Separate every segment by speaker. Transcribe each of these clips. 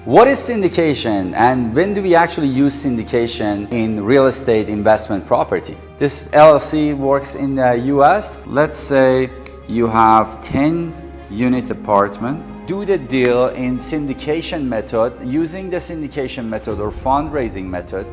Speaker 1: What is syndication and when do we actually use syndication in real estate investment property? This LLC works in the US. Let's say you have 10-unit apartment. Do the deal in syndication method using the syndication method or fundraising method.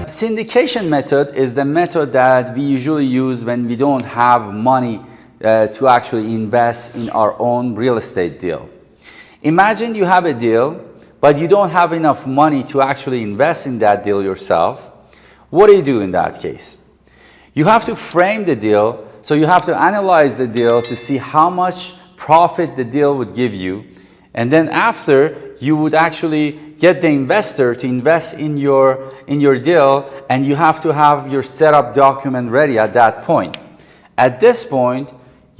Speaker 1: Syndication method is the method that we usually use when we don't have money to actually invest in our own real estate deal. Imagine you have a deal, but you don't have enough money to actually invest in that deal yourself. What do you do in that case? You have to frame the deal, so you have to analyze the deal to see how much profit the deal would give you. And then after, you would actually get the investor to invest in your deal, and you have to have your setup document ready at that point. At this point,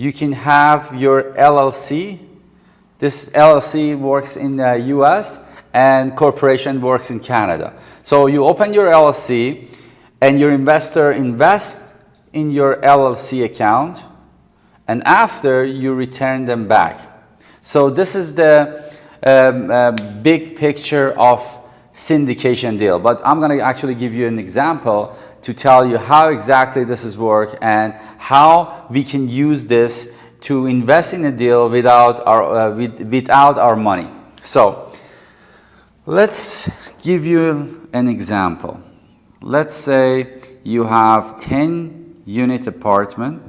Speaker 1: you can have your LLC. This LLC works in the US and corporation works in Canada. So you open your LLC and your investor invests in your LLC account, and after you return them back. So this is the big picture of syndication deal, but I'm going to actually give you an example to tell you how exactly this is work and how we can use this to invest in a deal without our money. So let's give you an example. Let's say you have 10-unit apartment.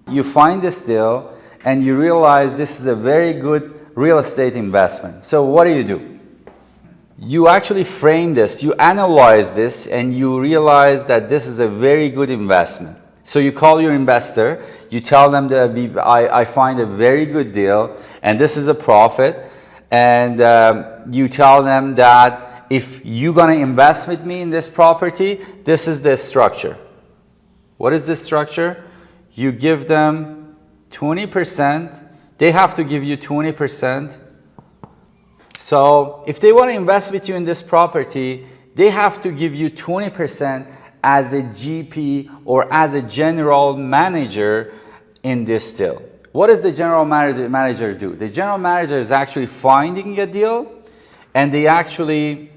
Speaker 1: You find this deal and you realize this is a very good real estate investment. So what do? You actually frame this, you analyze this, and you realize that this is a very good investment. So you call your investor, you tell them that I find a very good deal and this is a profit, and you tell them that if you're going to invest with me in this property, this is the structure. What is the structure? You give them 20%. They have to give you 20%. So if they want to invest with you in this property, they have to give you 20% as a GP or as a general manager in this deal. What does the general manager do? The general manager is actually finding a deal and they actually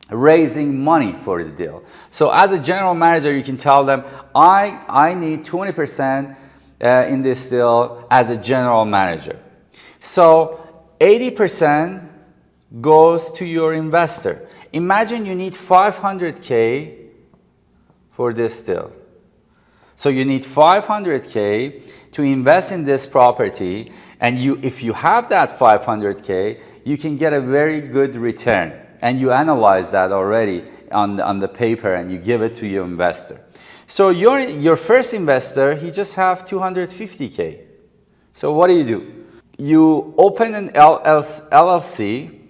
Speaker 1: raising money for the deal. So as a general manager, you can tell them, I need 20% in this deal as a general manager. So 80% goes to your investor. Imagine you need 500K for this deal. So you need 500K to invest in this property, and if you have that 500K, you can get a very good return. And you analyze that already on the paper and you give it to your investor. So your first investor, he just have 250K. So what do? You open an LLC.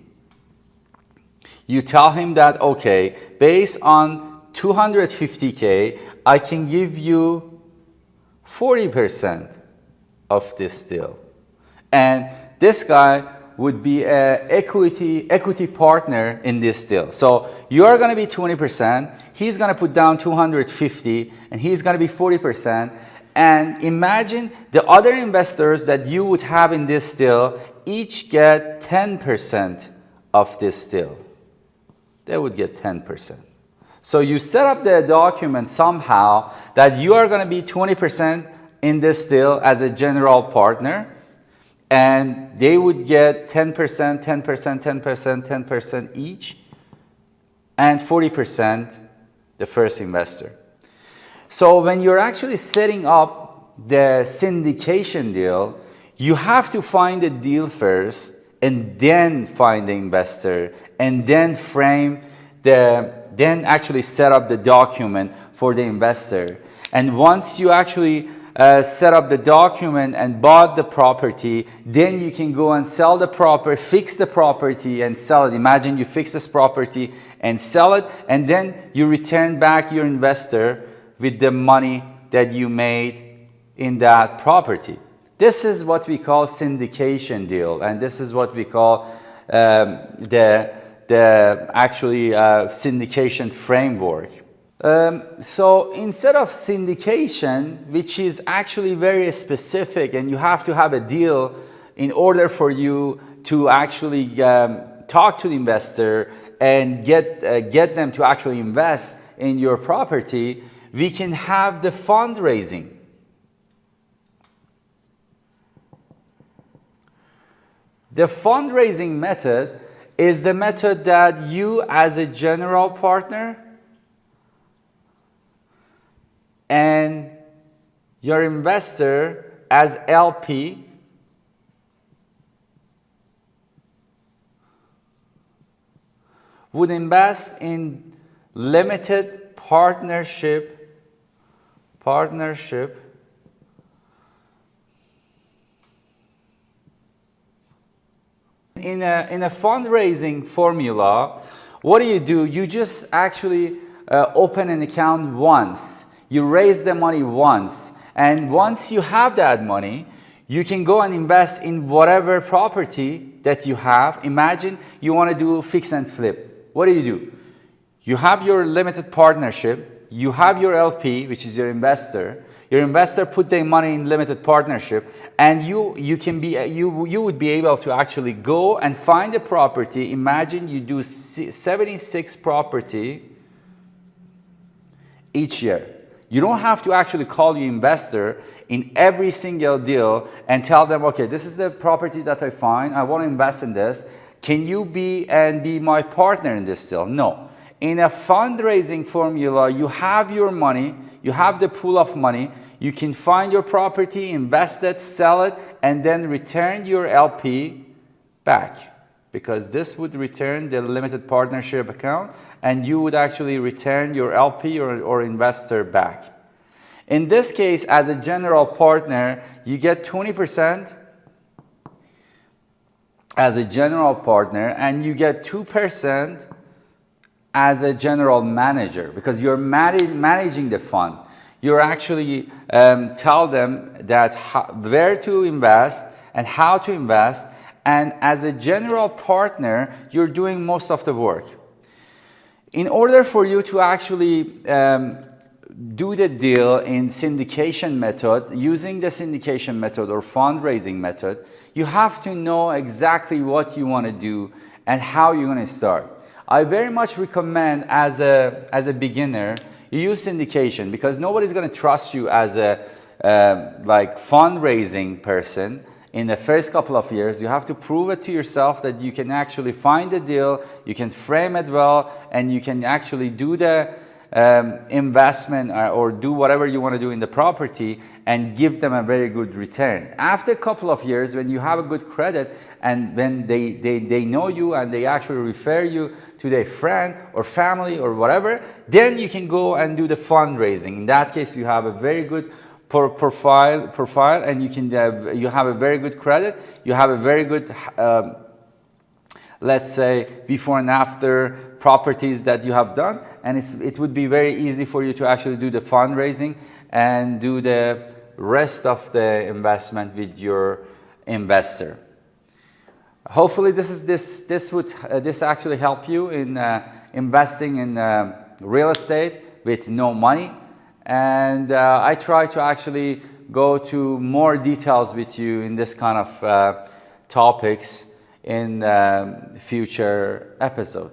Speaker 1: You tell him that, okay, based on 250K, I can give you 40% of this deal. And this guy would be an equity partner in this deal. So you are going to be 20%, he's going to put down 250, and he's going to be 40%. And imagine the other investors that you would have in this deal each get 10% of this deal. They would get 10%. So you set up the document somehow that you are going to be 20% in this deal as a general partner, and they would get 10%, 10%, 10%, 10% each, and 40% the first investor. So when you're actually setting up the syndication deal, you have to find a deal first, and then find the investor, and then then actually set up the document for the investor. And once you actually set up the document and bought the property, then you can go and sell the property, fix the property and sell it. Imagine you fix this property and sell it, and then you return back your investor with the money that you made in that property. This is what we call syndication deal, and this is what we call the syndication framework. So instead of syndication, which is actually very specific and you have to have a deal in order for you to actually talk to the investor and get them to actually invest in your property, we can have the fundraising. The fundraising method is the method that you as a general partner and your investor as LP would invest in limited partnership in a fundraising formula. What do? You just actually open an account once. You raise the money once. And once you have that money, you can go and invest in whatever property that you have. Imagine you want to do fix and flip. What do? You have your limited partnership. You have your LP, which is your investor. Your investor put their money in limited partnership, and you would be able to actually go and find a property. Imagine you do 76 property each year. You don't have to actually call your investor in every single deal and tell them, okay, this is the property that I find. I want to invest in this. Can you be my partner in this deal? No. In a fundraising formula, you have your money, you have the pool of money, you can find your property, invest it, sell it, and then return your LP back. Because this would return the limited partnership account, and you would actually return your LP or investor back. In this case, as a general partner, you get 20% as a general partner, and you get 2% as a general manager, because you're managing the fund. You're actually tell them that where to invest and how to invest, and as a general partner, you're doing most of the work. In order for you to actually do the deal in syndication method, using the syndication method or fundraising method, you have to know exactly what you want to do and how you're going to start. I very much recommend as a beginner, you use syndication, because nobody's going to trust you as a like fundraising person. In the first couple of years, you have to prove it to yourself that you can actually find a deal, you can frame it well, and you can actually do the investment or do whatever you want to do in the property and give them a very good return. After a couple of years, when you have a good credit and when they know you and they actually refer you to their friend or family or whatever, then you can go and do the fundraising. In that case, you have a very good profile and you have a very good credit, you have a very good let's say before and after properties that you have done, and it would be very easy for you to actually do the fundraising and do the rest of the investment with your investor. Hopefully this actually help you in investing in real estate with no money, and I try to actually go to more details with you in this kind of topics in future episode.